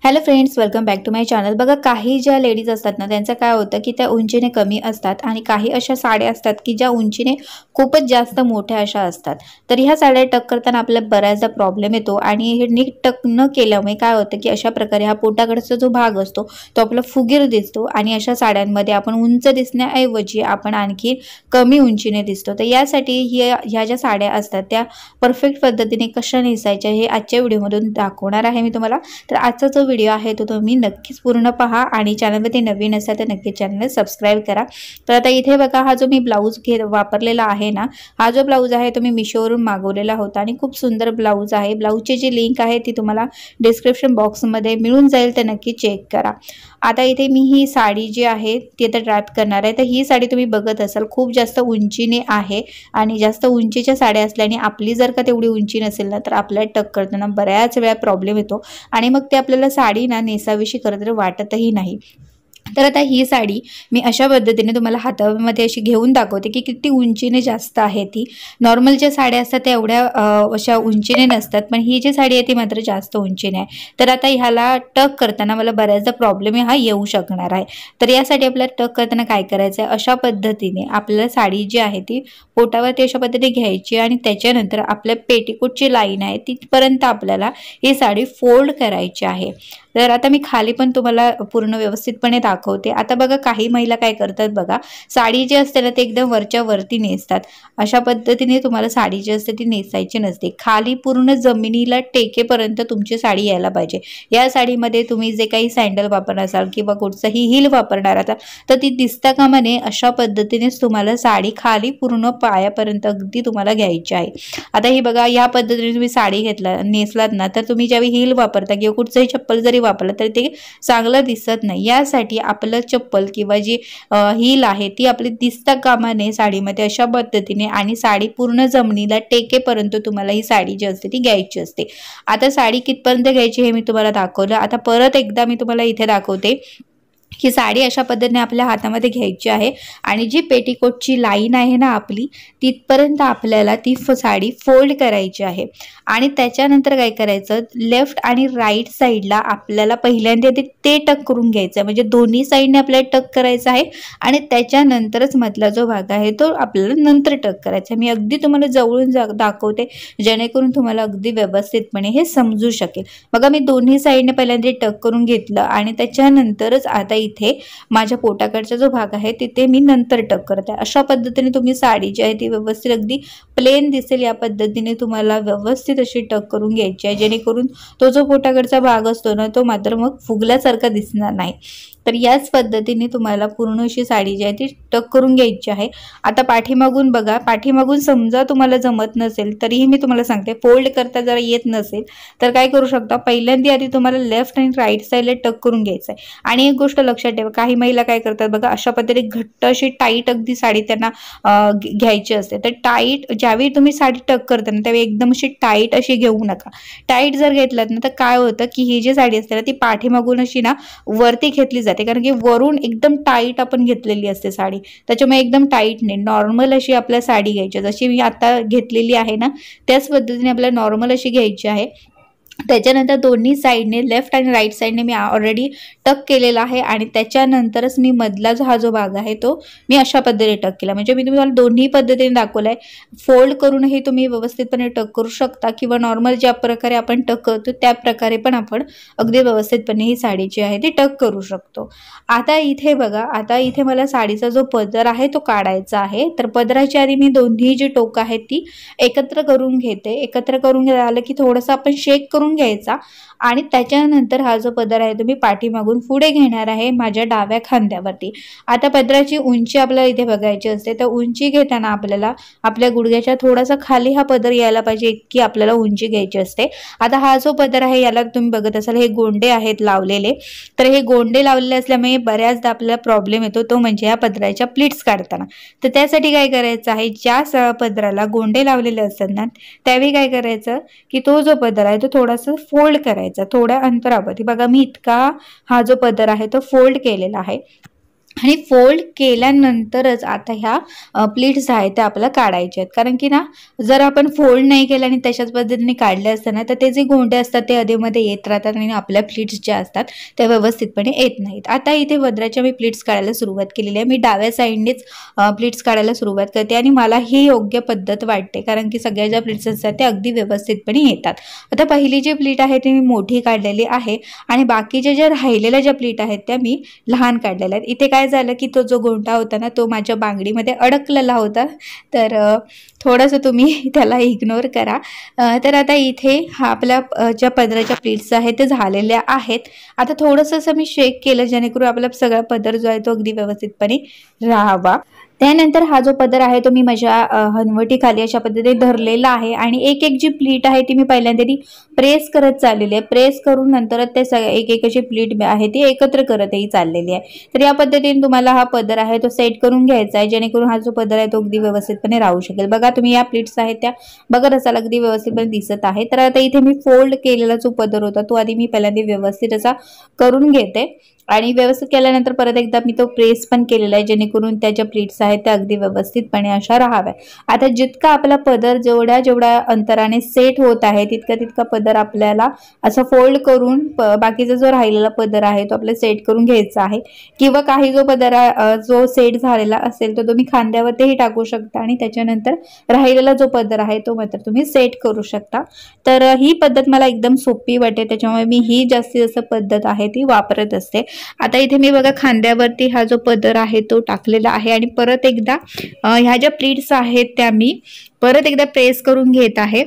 Hello friends, welcome back to my channel. बघा, काही ज्या लेडीज असतात ना, त्यांचं काय होतं की त्या उंचीने कमी असतात आणि काही अशा साड्या असतात की ज्या उंचीने खूपच जास्त मोठ्या अशा असतात। तर ह्या साड्या टक करताना आपल्याला बऱ्याचदा प्रॉब्लेम येतो आणि हे नीट टक न केल्यामुळे काय होतं की अशा प्रकारे हा पोटाकडचा जो भाग असतो तो आपला फुगीर दिसतो आणि अशा साड्यांमध्ये आपण उंच दिसण्याऐवजी आपण आणखी कमी उंचीने दिसतो। तर यासाठी ह्या ज्या साड्या असतात त्या परफेक्ट पद्धतीने कशा नेसायच्या हे आजच्या व्हिडिओमधून दाखवणार आहे मी तुम्हाला। तर आजचा जो व्हिडिओ आहे तो तुम्ही नक्कीच पूर्ण पहा आणि चॅनलमध्ये नवीन असाल तर नक्की चॅनल सबस्क्राइब करा। तर आता इथे बघा, हा जो मी ब्लाऊज वापरलेला आहे ना, हा जो ब्लाऊज आहे तो मी मिशोवरून मागवलेला होता आणि खूप सुंदर ब्लाऊज आहे। ब्लाऊजची जी लिंक आहे ती तुम्हाला डिस्क्रिप्शन बॉक्समध्ये मिळून जाईल, तर नक्की चेक करा। आता इथे मी ही साडी जी आहे ती आता ड्रॅप करणार आहे। तर ही साडी तुम्ही बघत असाल खूप जास्त उंचीने आहे आणि जास्त उंचीच्या साड्या असल्याने आपली जर का तेवढी उंची नसेल ना तर आपल्याला टक करताना बऱ्याच वेळा प्रॉब्लेम येतो आणि मग ते आपल्याला साडी ना नेसावीशी खरं तर वाटतही नाही। तर आता ही साडी मी अशा पद्धतीने तुम्हाला हातामध्ये अशी घेऊन दाखवते की किती उंचीने जास्त आहे ती। नॉर्मल ज्या साड्या असतात त्या एवढ्या अशा उंचीने नसतात, पण ही जी साडी आहे ती मात्र जास्त उंचीने आहे। तर आता ह्याला टक करताना मला बऱ्याचदा प्रॉब्लेम हा येऊ शकणार आहे। तर यासाठी आपल्याला टक करताना काय करायचं आहे, अशा पद्धतीने आपल्याला साडी जी आहे ती पोटावरती अशा पद्धतीने घ्यायची आणि त्याच्यानंतर आपल्या पेटीकोटची लाईन आहे तिथपर्यंत आपल्याला ही साडी फोल्ड करायची आहे। तर आता मी खाली पण तुम्हाला पूर्ण व्यवस्थितपणे दाखवते। आता बघा, काही महिला काय करतात बघा, साडी जी असते ना ते एकदम वरच्या वरती नेसतात। अशा पद्धतीने तुम्हाला साडी जी असते ती नेसायची नसते। खाली पूर्ण जमिनीला टेकेपर्यंत तुमची साडी यायला पाहिजे। या साडीमध्ये तुम्ही जे काही सँडल वापरणार असाल किंवा कुठचंही हिल वापरणार असाल तर ती दिसता कामा नये, अशा पद्धतीनेच तुम्हाला साडी खाली पूर्ण पायापर्यंत अगदी तुम्हाला घ्यायची आहे। आता ही बघा, या पद्धतीने तुम्ही साडी नेसलात ना तर तुम्ही ज्यावेळी हिल वापरता किंवा कुठचंही चप्पल जरी वापरलं तर ते चांगलं दिसत नाही। यासाठी आपलं चप्पल किंवा जी हील आहे ती आपली दिसता कामा नये साडीमध्ये, अशा पद्धतीने आणि साडी पूर्ण जमिनीला टेकेपर्यंत तुम्हाला ही साडी जी असते ती घ्यायची असते। आता साडी कितपर्यंत घ्यायची हे मी तुम्हाला दाखवलं। आता परत एकदा मी तुम्हाला इथे दाखवते ही साडी अशा पद्धतीने आपल्या हातामध्ये घ्यायची आहे आणि जी पेटीकोटची लाईन आहे ना आपली, तिथपर्यंत आपल्याला ती साडी फोल्ड करायची आहे। आणि त्याच्यानंतर काय करायचं, लेफ्ट आणि राईट साईडला आपल्याला पहिल्यांदा ते टक करून घ्यायचं आहे, म्हणजे दोन्ही साईडने आपल्याला टक करायचं आहे आणि त्याच्यानंतरच मधला जो भाग आहे तो आपल्याला नंतर टक करायचा आहे। मी अगदी तुम्हाला जवळून दाखवते जेणेकरून तुम्हाला अगदी व्यवस्थितपणे हे समजू शकेल। बघा, मी दोन्ही साईडने पहिल्यांदा टक करून घेतलं आणि त्याच्यानंतरच आता इथे माझ्या पोटाकडचा जो भाग आहे तिथे मी नंतर टक करते। अशा पद्धतीने तुम्ही साडी जी आहे ती व्यवस्थित अगदी प्लेन दिसेल या पद्धतीने तुम्हाला व्यवस्थित अशी टक करून घ्यायची आहे, जेणेकरून तो जो पोटाकडचा भाग असतो ना तो मात्र मग फुगल्यासारखा दिसणार नाही। तर याच पद्धतीने तुम्हाला पूर्ण अशी साडी जी आहे ती टक करून घ्यायची आहे। आता पाठीमागून बघा, पाठीमागून समजा तुम्हाला जमत नसेल तरीही मी तुम्हाला सांगते, फोल्ड करता जरा येत नसेल तर काय करू शकता, पहिल्यांदा आधी तुम्हाला लेफ्ट आणि राईट साईडला टक करून घ्यायचं आहे। आणि एक गोष्ट लक्षात ठेवा, काही महिला काय करतात बघा, अशा पद्धतीने घट्ट अशी टाईट अगदी साडी त्यांना घ्यायची असते। तर टाईट ज्यावेळी तुम्ही साडी टक करता ना त्यावेळी एकदम अशी टाईट अशी घेऊ नका। टाईट जर घेतलात ना तर काय होतं की ही जी साडी असते ना ती पाठीमागून अशी ना वरती घेतली जाते, कारण की वरून एकदम टाईट आपण घेतलेली असते साडी, त्याच्यामुळे एकदम टाईट नाही, नॉर्मल अशी आपल्याला साडी घ्यायची, जशी मी आता घेतलेली आहे ना त्याच पद्धतीने आपल्याला नॉर्मल अशी घ्यायची आहे। त्याच्यानंतर दोन्ही साईडने लेफ्ट आणि राईट साईडने मी ऑलरेडी टक केलेला आहे आणि त्याच्यानंतरच मी मधला हा जो भाग आहे तो मी अशा पद्धतीने टक केला। म्हणजे मी तुम्हाला दोन्ही पद्धतीने दाखवलंय, फोल्ड करूनही तुम्ही व्यवस्थितपणे टक करू शकता किंवा नॉर्मल ज्या प्रकारे आपण टक करतो त्या प्रकारे पण आपण अगदी व्यवस्थितपणे ही साडी जी आहे ती टक करू शकतो। आता इथे बघा, आता इथे मला साडीचा जो पदर आहे तो काढायचा आहे। तर पदराच्या आधी मी दोन्ही जी टोक आहेत ती एकत्र करून घेते। एकत्र करून आलं की थोडंसं आपण शेक करून घ्यायचा आणि त्याच्यानंतर हा जो पदर आहे तो मी पाठीमागून पुढे घेणार आहे माझ्या डाव्या खांद्यावरती। आता पदराची उंची आपल्याला इथे बघायची असते, तर उंची घेताना आपल्याला आपल्या गुडघ्याच्या थोडासा खाली हा पदर यायला पाहिजे इतकी आपल्याला उंची घ्यायची असते। आता हा जो पदर आहे याला तुम्ही बघत असाल हे गोंडे आहेत लावलेले, तर हे गोंडे लावलेले असल्यामुळे बऱ्याचदा आपल्याला प्रॉब्लेम येतो, तो म्हणजे या पदराच्या प्लीट्स काढताना। तर त्यासाठी काय करायचं आहे, ज्या पदराला गोंडे लावलेले असतात ना त्यावेळी काय करायचं की तो जो पदर आहे तो थोडासा फोल्ड करायचा थोड्या अंतरावरती। बघा, मी इतका हा जो पदर आहे तो फोल्ड केलेला आहे आणि फोल्ड केल्यानंतरच आता ह्या प्लीट्स आहेत त्या आपल्याला काढायच्या आहेत, कारण की ना जर आपण फोल्ड नाही केलं आणि तशाच पद्धतीने काढले असतं ना तर ते जे गोंडे असतात ते अधेमध्ये येत राहतात आणि आपल्या प्लीट्स ज्या असतात त्या व्यवस्थितपणे येत नाहीत. आता इथे पदराच्या मी प्लीट्स काढायला सुरुवात केलेली आहे. मी डाव्या साईडनेच प्लीट्स काढायला सुरुवात करते आणि मला ही योग्य पद्धत वाटते, कारण की सगळ्या ज्या प्लीट्स असतात त्या अगदी व्यवस्थितपणे येतात. आता पहिली जी प्लीट आहे ती मी मोठी काढलेली आहे आणि बाकीच्या ज्या राहिलेल्या ज्या प्लीट आहेत त्या मी लहान काढलेल्या आहेत. इथे काय झालं की तो जो गोंडा होता ना तो माझ्या बांगडीमध्ये अडकलेला होता, तर थोडंसं तुम्ही त्याला इग्नोर करा. तर आता इथे हा आपल्या ज्या पदराच्या प्लीट्स आहेत ते झालेल्या आहेत. आता थोडंसं असं मी शेक केलं जेणेकरून आपला सगळा पदर जो आहे तो अगदी व्यवस्थितपणे राहावा. त्यानंतर हा जो पदर आहे तो मी माझ्या हनवटीखाली अशा पद्धतीने धरलेला आहे आणि एक एक जी प्लीट आहे ती मी पहिल्यांदा ती प्रेस करत चाललेली आहे. प्रेस करून नंतर ते एक एक अशी प्लीट आहे ती एकत्र करतही चाललेली आहे. तर या पद्धतीने तुम्हाला हा पदर आहे तो सेट करून घ्यायचा आहे, जेणेकरून हा जो पदर आहे तो अगदी व्यवस्थितपणे राहू शकेल. बघा तुम्ही या प्लीट्स आहेत त्या बघत असाल अगदी व्यवस्थितपणे दिसत आहे. तर आता इथे मी फोल्ड केलेला जो पदर होता तो आधी मी पहिल्यांदा व्यवस्थित असा करून घेते आणि व्यवस्थित केल्यानंतर परत एकदा मी तो प्रेस पण केलेला आहे, जेणेकरून त्याच्या प्लीट्स आहेत त्या अगदी व्यवस्थितपणे अशा राहाव्या. आता जितका आपला पदर जेवढ्या अंतराने सेट होत आहे तितका पदर आपल्याला असं फोल्ड करून बाकीचा जो राहिलेला पदर आहे तो आपल्याला सेट करून घ्यायचा आहे. किंवा काही जो पदर जो सेट झालेला असेल तो तुम्ही खांद्यावरतीही टाकू शकता आणि त्याच्यानंतर राहिलेला जो पदर आहे तो मात्र तुम्ही सेट करू शकता. तर ही पद्धत मला एकदम सोपी वाटते, त्याच्यामुळे मी ही जास्तीत जास्त पद्धत आहे ती वापरत असते. आता इथे मी बघा खांद्यावरती हा जो पदर आहे तो टाकलेला आहे आणि परत एकदा ह्या ज्या प्लीट्स आहेत त्या मी परत एकदा प्रेस करून घेत आहे,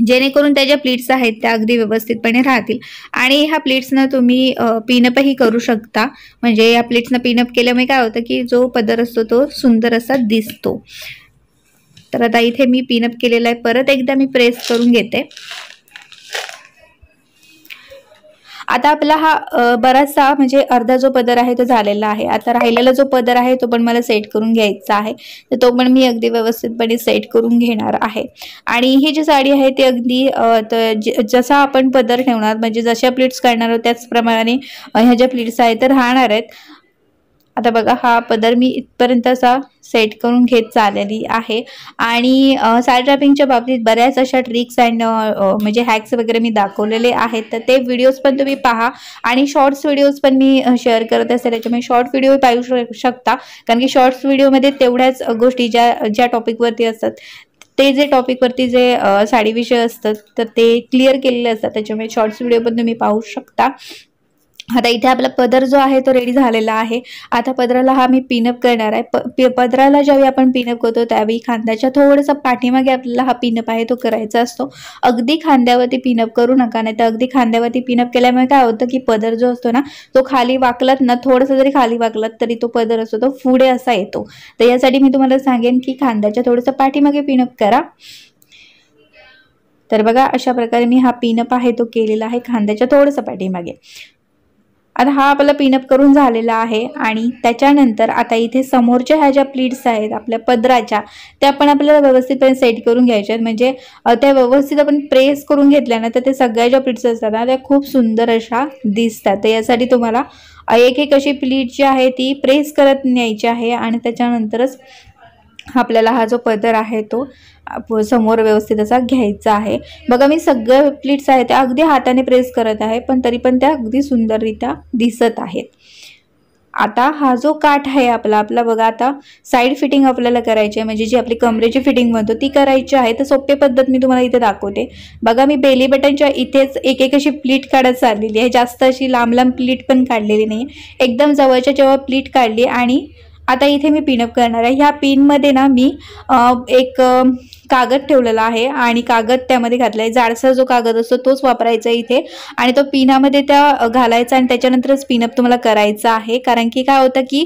जेणेकरून त्या ज्या प्लीट्स आहेत त्या अगदी व्यवस्थितपणे राहतील. आणि ह्या प्लीट्सनं तुम्ही पिनअपही करू शकता, म्हणजे या प्लीट्सनं पिनअप केल्यामुळे काय होतं की जो पदर असतो तो सुंदर असा दिसतो. तर आता इथे मी पिनअप केलेला आहे, परत एकदा मी प्रेस करून घेते. आता आपला हा बराचसा म्हणजे अर्धा जो पदर आहे तो झालेला आहे. आता राहिलेला जो पदर आहे तो पण मला सेट करून घ्यायचा आहे, तर तो पण मी अगदी व्यवस्थितपणे सेट करून घेणार आहे. आणि ही जी साडी आहे ती अगदी जसा आपण पदर ठेवणार म्हणजे जशा प्लीट्स काढणार आहोत त्याचप्रमाणे ह्या ज्या प्लीट्स आहेत तर राहणार आहेत. आता बघा हा पदर मी इथपर्यंत असा सेट करून घेत चाललेली आहे. आणि साडी ड्रॅपिंगच्या बाबतीत बऱ्याच अशा ट्रिक्स अँड म्हणजे हॅक्स वगैरे मी दाखवलेले आहेत, तर ते व्हिडिओज पण तुम्ही पहा आणि शॉर्ट्स व्हिडिओज पण मी शेअर करत असते, त्याच्यामुळे शॉर्ट व्हिडिओ पाहू शकता, कारण की शॉर्ट्स व्हिडिओमध्ये तेवढ्याच गोष्टी ज्या टॉपिकवरती असतात ते जे टॉपिकवरती जे साडीविषयी असतात तर ते क्लिअर केलेले असतात, त्याच्यामुळे शॉर्ट्स व्हिडिओ पण तुम्ही पाहू शकता. आता इथे आपला पदर जो आहे तो रेडी झालेला आहे. आता पदराला हा मी पिनअप करणार आहे. पदराला ज्यावेळी आपण पिनअप करतो त्यावेळी खांद्याच्या थोडंसं पाठीमागे आपल्याला हा पिनअप आहे तो करायचा असतो. अगदी खांद्यावरती पिनअप करू नका, नाही तर अगदी खांद्यावरती पिनअप केल्यामुळे काय होतं की पदर जो असतो ना तो खाली वाकलात ना, थोडंसं जरी खाली वाकलात तरी तो पदर असतो तो पुढे असा येतो. तर यासाठी मी तुम्हाला सांगेन की खांद्याच्या थोडंसं पाठीमागे पिनअप करा. तर बघा अशा प्रकारे मी हा पिनअप आहे तो केलेला आहे खांद्याच्या थोडंसं पाठीमागे. आता हा आपला पिनअप करून झालेला आहे आणि त्याच्यानंतर आता इथे समोरच्या ह्या ज्या प्लीट्स आहेत आपल्या पदराच्या त्या पण आपल्याला व्यवस्थितपणे सेट करून घ्यायच्या आहेत, म्हणजे त्या व्यवस्थित आपण प्रेस करून घेतल्या ना तर ते सगळ्या ज्या प्लीट्स असतात ना त्या खूप सुंदर अशा दिसतात. तर यासाठी तुम्हाला एक एक अशी प्लीट जी आहे ती प्रेस करत न्यायची आहे आणि त्याच्यानंतरच आपल्याला हा जो पदर आहे तो समोर व्यवस्थित असा घ्यायचा आहे. बघा मी सगळ्या प्लीट्स आहेत त्या अगदी हाताने प्रेस करत आहे, पण तरी पण त्या अगदी सुंदररित्या दिसत आहेत. आता हा जो काठ आहे आपला बघा आता साईड फिटिंग आपल्याला करायची आहे, म्हणजे जी आपली कमरेची फिटिंग म्हणतो ती करायची आहे. तर सोपी पद्धत मी तुम्हाला इथे दाखवते. बघा मी बेली बटनच्या इथेच एक एक अशी प्लीट काढत चाललेली आहे, जास्त अशी लांब लांब प्लीट पण काढलेली नाही, एकदम जवळच्या जेव्हा प्लीट काढली. आणि आता इथे मी पिनअप करणार आहे. ह्या पिनमध्ये ना मी एक कागद ठेवलेला आहे आणि कागद त्यामध्ये घातला आहे. जाडसर जो कागद असतो तोच वापरायचा इथे आणि तो पिनामध्ये त्या घालायचा आणि त्याच्यानंतरच पिनअप तुम्हाला करायचा आहे, कारण की काय होतं की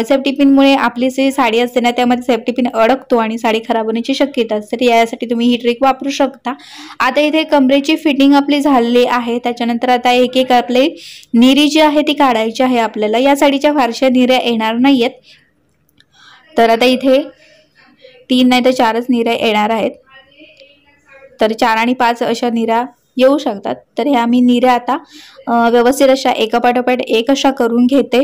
सेफ्टी पिनमुळे आपली जी साडी असते ना त्यामध्ये सेफ्टी पिन अडकतो आणि साडी खराब होण्याची शक्यता असते. तर यासाठी तुम्ही ही ट्रिक वापरू शकता. आता इथे कमरेची फिटिंग आपली झालेली आहे. त्याच्यानंतर आता एक एक आपले निरी जी आहे ती काढायची आहे आपल्याला. या साडीच्या फारशा निऱ्या येणार नाहीयेत, तर आता इथे 3 नाही तर 4च निऱ्या येणार आहेत. तर 4 आणि 5 अशा निऱ्या येऊ शकतात. तर ह्या मी निऱ्या आता व्यवस्थित अशा एकापाठोपाठ एक अशा करून घेते.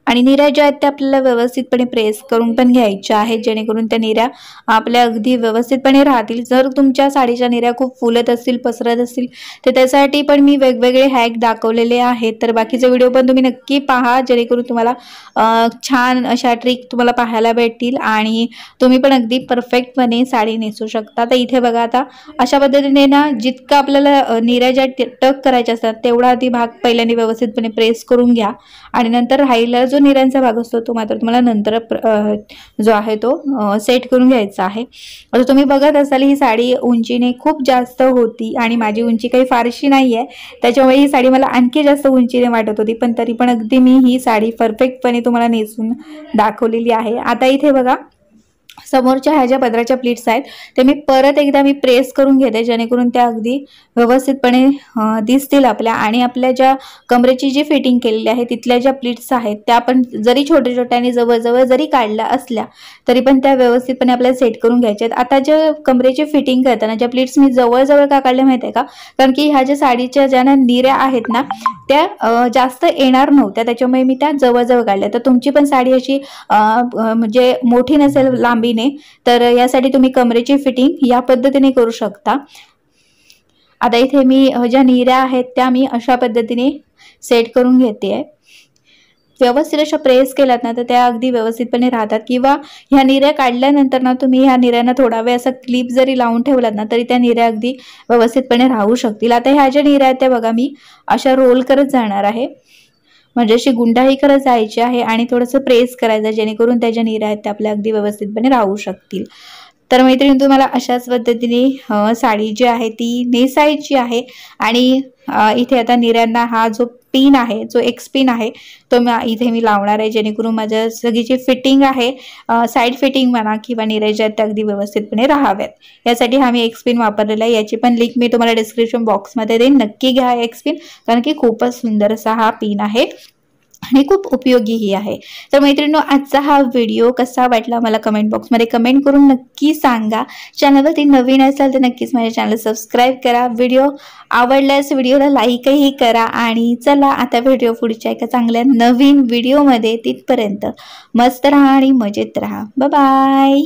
आणि निऱ्या ज्या आहेत त्या आपल्याला व्यवस्थितपणे प्रेस करून पण घ्यायच्या आहेत, जेणेकरून त्या निऱ्या आपल्या अगदी व्यवस्थितपणे राहतील. जर तुमच्या साडीच्या निऱ्या खूप फुलत असतील, पसरत असतील, तर त्यासाठी पण मी वेगवेगळे हॅक दाखवलेले आहेत. तर बाकीचे व्हिडिओ पण तुम्ही नक्की पहा, जेणेकरून तुम्हाला छान अशा ट्रिक तुम्हाला पाहायला भेटतील आणि तुम्ही पण अगदी परफेक्टपणे साडी नेसू शकता. तर इथे बघा, आता अशा पद्धतीने ना जितकं आपल्याला निऱ्या ज्या टक करायच्या असतात तेवढा आधी भाग पहिल्यांदा व्यवस्थितपणे प्रेस करून घ्या आणि नंतर राहिलेला जो निऱ्यांचा भाग असतो तो मात्र तुम्हाला नंतर जो आहे तो सेट करून घ्यायचा आहे. आता तुम्ही बघत असाल ही साडी उंचीने खूप जास्त होती आणि माझी उंची काही फारशी नाही आहे, त्याच्यामुळे ही साडी मला आणखी जास्त उंचीने वाटत होती, पण तरी पण अगदी मी ही साडी परफेक्टपणे तुम्हाला नेसून दाखवलेली आहे. आता इथे बघा, समोरच्या ह्या ज्या पदराच्या प्लीट्स आहेत ते मी परत एकदा प्रेस करून घेते, जेणेकरून त्या अगदी व्यवस्थितपणे दिसतील आपल्या. आणि आपल्या ज्या कमरेची जी फिटिंग केलेली आहे तिथल्या ज्या प्लीट्स आहेत त्या पण जरी छोट्या छोट्याने जवळजवळ जरी काढल्या असल्या तरी पण त्या व्यवस्थितपणे आपल्याला सेट करून घ्यायच्या आहेत. आता ज्या कमरेची फिटिंग करताना ज्या प्लीट्स मी जवळजवळ का काढल्या माहिती आहे का, कारण की ह्या ज्या साडीच्या ज्या निऱ्या आहेत ना त्या जास्त येणार नव्हत्या, त्याच्यामुळे मी त्या जवळजवळ काढल्या. तर तुमची पण साडी अशी म्हणजे मोठी नसेल लांबीने, तर यासाठी तुम्ही कमरेची फिटिंग या पद्धतीने करू शकता. आता इथे मी ज्या निऱ्या आहेत त्या मी अशा पद्धतीने सेट करून घेते. व्यवस्थित अशा प्रेस केलात ना तर त्या अगदी व्यवस्थितपणे राहतात. किंवा ह्या निऱ्या काढल्यानंतर ना तुम्ही ह्या निऱ्यांना थोडा वेळ असा क्लिप जरी लावून ठेवलात ना तरी त्या निऱ्या अगदी व्यवस्थितपणे राहू शकतील. आता ह्या ज्या निऱ्या आहेत त्या बघा मी अशा रोल करत जाणार आहे, म्हणजे अशी गुंडाळी करत जायची आहे आणि थोडंसं प्रेस करायचं, जेणेकरून त्याच्या निऱ्या आहेत त्या आपल्या अगदी व्यवस्थितपणे राहू शकतील. तर मैत्रिणी, तुम्हाला अशाच पद्धतीने साडी जी आहे ती नेसायची आहे. आणि इथे आता निऱ्यांना हा जो पिन आहे, जो एक पिन आहे तो इथे मी लावणार आहे, जेणेकरून माझ्या सगळी जी फिटिंग आहे, साईड फिटिंग म्हणा किंवा निऱ्या ज्या त्या अगदी व्यवस्थितपणे राहाव्यात, यासाठी हा मी एक पिन वापरलेला आहे. याची पण लिंक मी तुम्हाला डिस्क्रिप्शन बॉक्समध्ये देईन, नक्की घ्या एक पिन, कारण की खूपच सुंदर असा हा पिन आहे आणि खूप उपयोगीही आहे. तर मैत्रिणींनो, आजचा हा व्हिडिओ कसा वाटला मला कमेंट बॉक्समध्ये कमेंट करून नक्की सांगा. चॅनलवरती नवीन असाल तर नक्कीच माझ्या चॅनल सबस्क्राईब करा. व्हिडिओ आवडल्यास व्हिडिओला लाईकही करा. आणि चला आता व्हिडिओ पुढच्या एका चांगल्या नवीन व्हिडिओमध्ये, तिथपर्यंत मस्त राहा आणि मजेत राहा. Bye bye.